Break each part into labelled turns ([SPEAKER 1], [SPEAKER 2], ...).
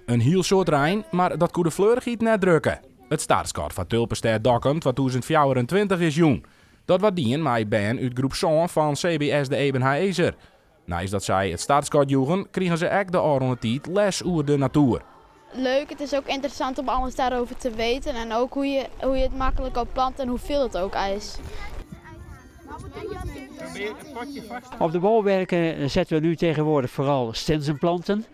[SPEAKER 1] Een heel soort rein, maar dat kon de vleurigheid net drukken. Het startskot van Tulpenstad Dokkum 2024 is jong. Dat wat dien mij ben uit groep 7 van CBS de Ebenhaezer. Naast dat zij het startskot joegen, kregen ze ook de oranje tijd les over de natuur.
[SPEAKER 2] Leuk, het is ook interessant om alles daarover te weten en ook hoe je het makkelijk kan planten en hoeveel het ook is.
[SPEAKER 3] Op de bolwerken zetten we nu tegenwoordig vooral stensenplanten.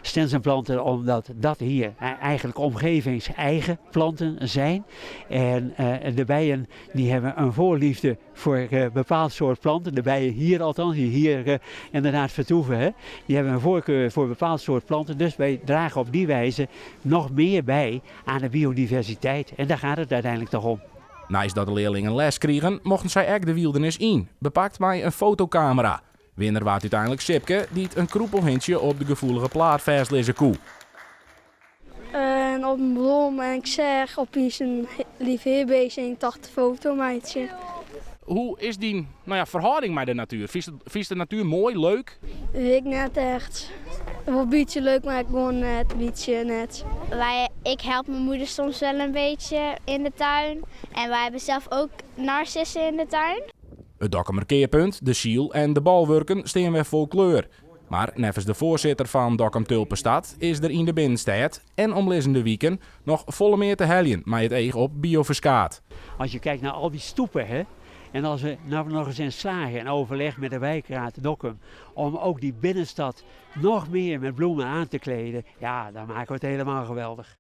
[SPEAKER 3] Stensenplanten omdat dat hier eigenlijk omgevingseigen planten zijn. En de bijen die hebben een voorliefde voor een bepaald soort planten. De bijen hier althans, die hier inderdaad vertoeven, hè, die hebben een voorkeur voor een bepaald soort planten. Dus wij dragen op die wijze nog meer bij aan de biodiversiteit. En daar gaat het uiteindelijk toch om.
[SPEAKER 1] Naast dat de leerlingen les kregen, mochten zij ook de wildernis in, bepakt bij een fotocamera. Winnaar waard uiteindelijk Sipke, die het een kroepelhintje op de gevoelige plaat vastlezen koe.
[SPEAKER 4] En op een bloem en ik zeg op een lief heerbeestje en ik dacht een fotomeidje.
[SPEAKER 1] Hoe is die verhouding met de natuur? Vies de natuur mooi, leuk?
[SPEAKER 4] Ik net echt. Wel een beetje leuk, maar ik gewoon net een beetje net.
[SPEAKER 5] Ik help mijn moeder soms wel een beetje in de tuin. En wij hebben zelf ook narcissen in de tuin.
[SPEAKER 1] Het Dokkumer keerpunt, de ziel en de balwerken staan weer vol kleur. Maar nevens de voorzitter van Dokkum Tulpenstad is er in de binnenstad en omliggende weken nog volle meer te heljen met het oog op bioverskaat.
[SPEAKER 3] Als je kijkt naar al die stoepen, hè, en als we nou nog eens in slagen en overleg met de wijkraad Dokkum om ook die binnenstad nog meer met bloemen aan te kleden, ja, dan maken we het helemaal geweldig.